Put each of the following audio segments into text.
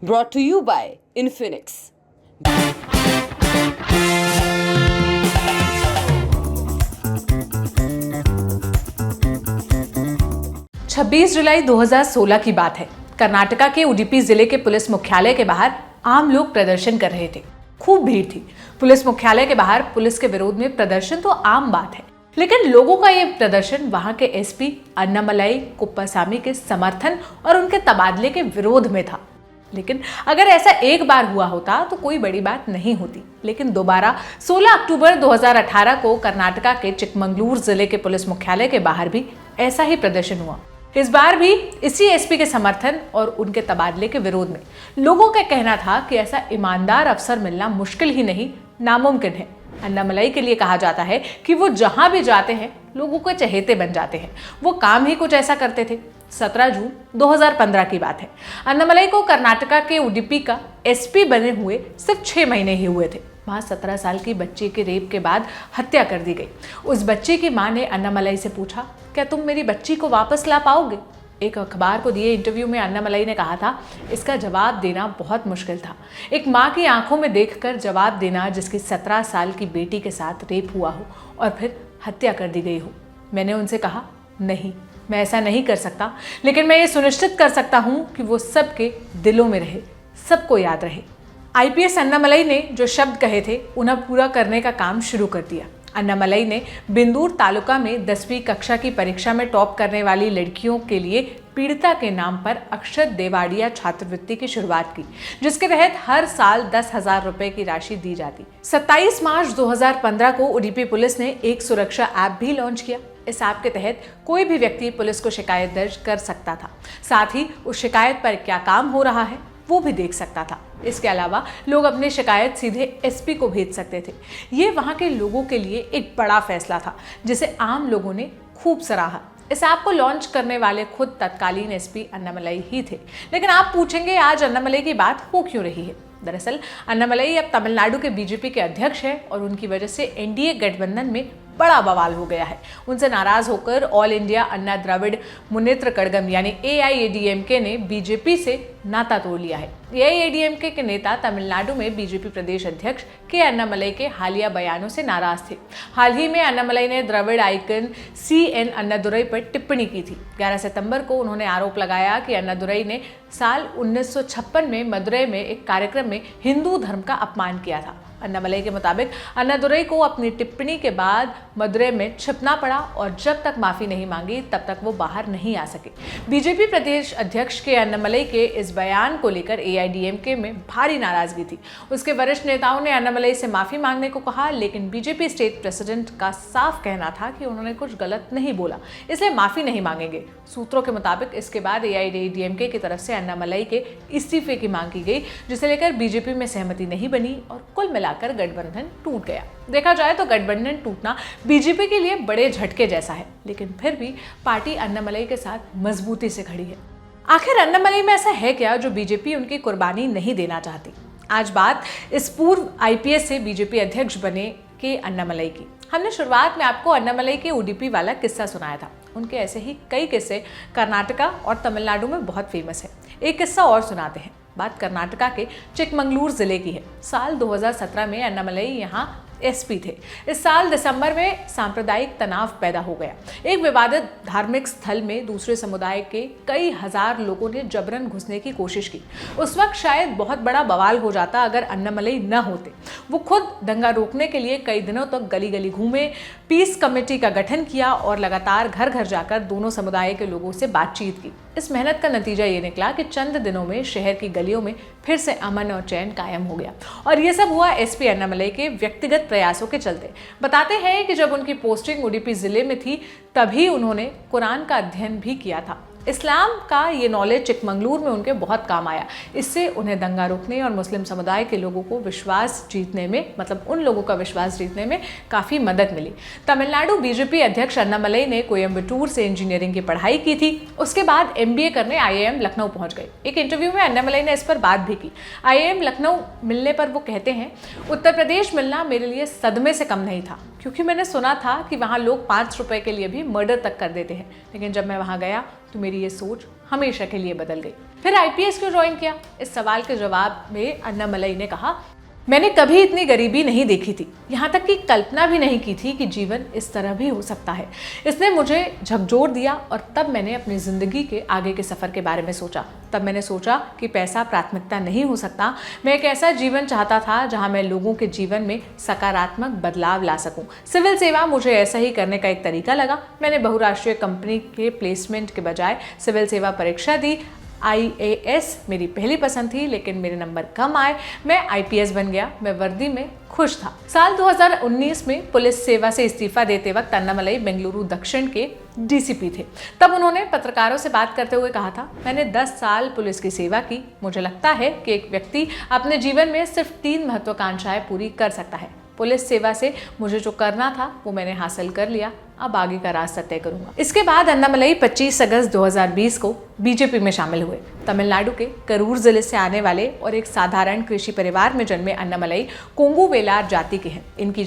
brought to you by Infinix. 26 जुलाई 2016 की बात है। कर्नाटका के उडुपी जिले के पुलिस मुख्यालय के बाहर आम लोग प्रदर्शन कर रहे थे। खूब भीड़ थी। पुलिस मुख्यालय के बाहर पुलिस के विरोध में प्रदर्शन तो आम बात है, लेकिन लोगों का ये प्रदर्शन वहां के एसपी अन्नामलाई कुप्पासामी के समर्थन और उनके तबादले के विरोध में था। लेकिन अगर ऐसा एक बार हुआ होता तो कोई बड़ी बात नहीं होती, लेकिन दोबारा 16 अक्टूबर 2018 को कर्नाटका के चिकमंगलूर जिले के पुलिस मुख्यालय के बाहर भी ऐसा ही प्रदर्शन हुआ। इस बार भी इसी एसपी के समर्थन और उनके तबादले के विरोध में लोगों का कहना था कि ऐसा ईमानदार अफसर मिलना मुश्किल ही नहीं, नामुमकिन है। अन्नामलाई के लिए कहा जाता है कि वो जहां भी जाते हैं लोगों के चहेते बन जाते हैं। वो काम ही कुछ ऐसा करते थे। 17 जून 2015 की बात है। अन्नामलाई को कर्नाटका के उडुपी का एसपी बने हुए सिर्फ 6 महीने ही हुए थे। वहां 17 साल की बच्ची के रेप के बाद हत्या कर दी गई। उस बच्ची की मां ने अन्नामलाई से पूछा, क्या तुम मेरी बच्ची को वापस ला पाओगे? एक अखबार को दिए इंटरव्यू में अन्नामलाई ने कहा था, इसका जवाब देना बहुत मुश्किल था। एक माँ की आंखों में देखकर जवाब देना जिसकी 17 साल की बेटी के साथ रेप हुआ हो और फिर हत्या कर दी गई हो। मैंने उनसे कहा, नहीं, मैं ऐसा नहीं कर सकता, लेकिन मैं ये सुनिश्चित कर सकता हूँ कि वो सबके दिलों में रहे, सबको याद रहे। आईपीएस अन्नामलाई ने जो शब्द कहे थे उन्हें पूरा करने का काम शुरू कर दिया। अन्नामलाई ने बिंदूर तालुका में 10वीं कक्षा की परीक्षा में टॉप करने वाली लड़कियों के लिए पीड़िता के नाम पर अक्षत देवाड़िया छात्रवृत्ति की शुरुआत की, जिसके तहत हर साल 10,000 रुपए की राशि दी जाती। 27 मार्च 2015 को उडुपी पुलिस ने एक सुरक्षा ऐप भी लॉन्च किया। इस ऐप के तहत कोई भी व्यक्ति पुलिस को शिकायत दर्ज कर सकता था, साथ ही उस शिकायत पर क्या काम हो रहा है वो भी देख सकता था। इसके अलावा लोग अपनी शिकायत सीधे एसपी को भेज सकते थे। ये वहां के लोगों के लिए एक बड़ा फैसला था, जिसे आम लोगों ने खूब सराहा। इस ऐप को लॉन्च करने वाले खुद तत्कालीन एसपी अन्नामलाई ही थे। लेकिन आप पूछेंगे, आज अन्नामलाई की बात हो क्यों रही है? दरअसल अन्नामलाई अब तमिलनाडु के बीजेपी के अध्यक्ष हैं और उनकी वजह से एनडीए गठबंधन में बड़ा बवाल हो गया है। उनसे नाराज होकर ऑल इंडिया अन्ना द्रविड़ मुनेत्र कड़गम यानी एआईएडीएमके ने बीजेपी से नाता तोड़ लिया है। एआईएडीएमके के नेता तमिलनाडु में बीजेपी प्रदेश अध्यक्ष के अन्नामलाई के हालिया बयानों से नाराज थे। हाल ही में अन्नामलाई ने द्रविड़ आइकन सीएन अन्नादुरई पर टिप्पणी की थी। 11 सितंबर को उन्होंने आरोप लगाया कि अन्नादुरई ने साल 1956 में मदुरई में एक कार्यक्रम में हिंदू धर्म का अपमान किया था। अन्नामलाई के मुताबिक अन्नादुरई को अपनी टिप्पणी के बाद मदुरई में छिपना पड़ा और जब तक माफी नहीं मांगी तब तक वो बाहर नहीं आ सके। बीजेपी प्रदेश अध्यक्ष के अन्नामलाई के इस बयान को लेकर एआईएडीएमके में भारी नाराजगी थी। उसके वरिष्ठ नेताओं ने अन्नामलाई से माफी मांगने को कहा, लेकिन बीजेपी स्टेट प्रेसिडेंट का साफ कहना था कि उन्होंने कुछ गलत नहीं बोला, इसलिए माफी नहीं मांगेंगे। सूत्रों के मुताबिक इसके बाद एआईएडीएमके की तरफ से अन्नामलाई के इस्तीफे की मांग की गई, जिसे लेकर बीजेपी में सहमति नहीं बनी और कुल मिलाकर गठबंधन टूट गया। देखा जाए तो गठबंधन टूटना बीजेपी के लिए बड़े झटके जैसा है, लेकिन फिर भी पार्टी अन्नामलाई के साथ मजबूती से खड़ी है। आखिर अन्नामलाई में ऐसा है क्या जो बीजेपी उनकी कुर्बानी नहीं देना चाहती? आज बात इस पूर्व आईपीएस से बीजेपी अध्यक्ष बने के अन्नामलाई की। हमने शुरुआत में आपको अन्नामलाई के उडुपी वाला किस्सा सुनाया था। उनके ऐसे ही कई किस्से कर्नाटका और तमिलनाडु में बहुत फेमस है। एक किस्सा और सुनाते हैं। बात कर्नाटका के चिकमंगलूर जिले की है। साल 2017 में अन्नामलाई यहाँ एसपी थे। इस साल दिसंबर में सांप्रदायिक तनाव पैदा हो गया। एक विवादित धार्मिक स्थल में दूसरे समुदाय के कई हजार लोगों ने जबरन घुसने की कोशिश की। उस वक्त शायद बहुत बड़ा बवाल हो जाता अगर अन्नामलाई न होते। वो खुद दंगा रोकने के लिए कई दिनों तक गली गली घूमे, पीस कमेटी का गठन किया और लगातार घर घर जाकर दोनों समुदाय के लोगों से बातचीत की। इस मेहनत का नतीजा ये निकला कि चंद दिनों में शहर की गलियों में फिर से अमन और चैन कायम हो गया। और ये सब हुआ एसपी अन्नामलाई के व्यक्तिगत प्रयासों के चलते। बताते हैं कि जब उनकी पोस्टिंग उडुपी जिले में थी तभी उन्होंने कुरान का अध्ययन भी किया था। इस्लाम का ये नॉलेज चिकमंगलूर में उनके बहुत काम आया। इससे उन्हें दंगा रोकने और मुस्लिम समुदाय के लोगों को विश्वास जीतने में, मतलब उन लोगों का विश्वास जीतने में काफ़ी मदद मिली। तमिलनाडु बीजेपी अध्यक्ष अन्नामलाई ने कोयम्बटूर से इंजीनियरिंग की पढ़ाई की थी। उसके बाद एमबीए करने आईआईएम लखनऊ पहुंच गए। एक इंटरव्यू में अन्नामलाई ने इस पर बात भी की। आईआईएम लखनऊ मिलने पर वो कहते हैं, उत्तर प्रदेश मिलना मेरे लिए सदमे से कम नहीं था, क्योंकि मैंने सुना था कि वहाँ लोग 5 रुपए के लिए भी मर्डर तक कर देते हैं, लेकिन जब मैं वहाँ गया तो मेरी ये सोच हमेशा के लिए बदल गई। फिर आईपीएस क्यों ज्वाइन किया? इस सवाल के जवाब में अन्नामलई ने कहा, मैंने कभी इतनी गरीबी नहीं देखी थी, यहाँ तक कि कल्पना भी नहीं की थी कि जीवन इस तरह भी हो सकता है। इसने मुझे झकझोर दिया और तब मैंने अपनी ज़िंदगी के आगे के सफ़र के बारे में सोचा। तब मैंने सोचा कि पैसा प्राथमिकता नहीं हो सकता। मैं एक ऐसा जीवन चाहता था जहाँ मैं लोगों के जीवन में सकारात्मक बदलाव ला सकूँ। सिविल सेवा मुझे ऐसा ही करने का एक तरीका लगा। मैंने बहुराष्ट्रीय कंपनी के प्लेसमेंट के बजाय सिविल सेवा परीक्षा दी। IAS मेरी पहली पसंद थी, लेकिन मेरे नंबर कम आए। मैं IPS बन गया। मैं वर्दी में खुश था। साल 2019 में पुलिस सेवा से इस्तीफा देते वक्त अन्नामलई बेंगलुरु दक्षिण के DCP थे। तब उन्होंने पत्रकारों से बात करते हुए कहा था, मैंने 10 साल पुलिस की सेवा की। मुझे लगता है कि एक व्यक्ति अपने जीवन में सिर्फ 3 महत्वाकांक्षाएं पूरी कर सकता है। पुलिस सेवा से मुझे जो करना था वो मैंने हासिल कर लिया। अब आगे का रास्ता तय करूंगा। इसके बाद अन्नामलई 25 अगस्त 2020 को बीजेपी में शामिल हुए। तमिलनाडु के करूर जिले से आने वाले और एक साधारण कृषि परिवार में जन्मे अन्नामलई कोंगू वेलार जाति के हैं। इनकी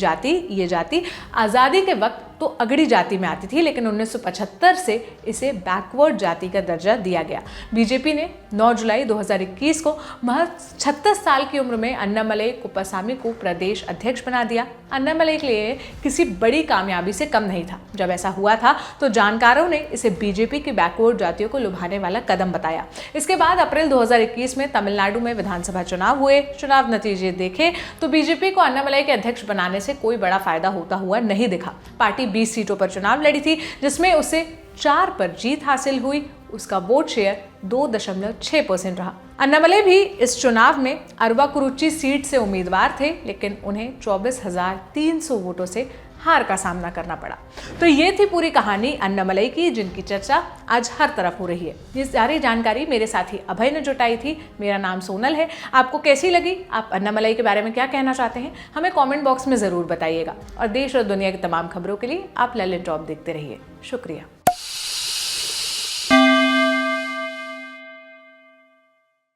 ये जाति आज़ादी के वक्त तो अगड़ी जाति में आती थी, लेकिन 1975 से इसे बैकवर्ड जाति का दर्जा दिया गया। बीजेपी ने 9 जुलाई 2021 को महज 36 साल की उम्र में अन्नामलई कुप्पासामी को प्रदेश अध्यक्ष बना दिया। अन्नामलई के लिए किसी बड़ी कामयाबी से कम नहीं था। जब ऐसा हुआ था तो जानकारों ने इसे बीजेपी की बैकवर्ड जातियों को लुभाने वाला कदम बताया। इसके बाद अप्रैल 2021 में तमिलनाडु में विधानसभा चुनाव हुए। चुनाव नतीजे देखे तो बीजेपी को अन्नामलई के अध्यक्ष बनाने से कोई बड़ा फायदा होता हुआ नहीं दिखा। पार्टी 20 सीटों पर चुनाव लड़ी थी, जिसमें उसे 4 पर जीत हासिल हुई। उसका वोट शेयर 2.6% रहा। अन्नामलई भी इस चुनाव में अरवाकुरुची सीट से उम्मीदवार थे, लेकिन उन्हें 24,300 वोटों से हार का सामना करना पड़ा। तो ये थी पूरी कहानी अन्नामलई की, जिनकी चर्चा आज हर तरफ हो रही है। ये सारी जानकारी मेरे साथी अभय ने जुटाई थी। मेरा नाम सोनल है। आपको कैसी लगी? आप अन्नामलई के बारे में क्या कहना चाहते हैं? हमें कमेंट बॉक्स में ज़रूर बताइएगा। और देश और दुनिया की तमाम खबरों के लिए आप ललित टॉप देखते रहिए। शुक्रिया।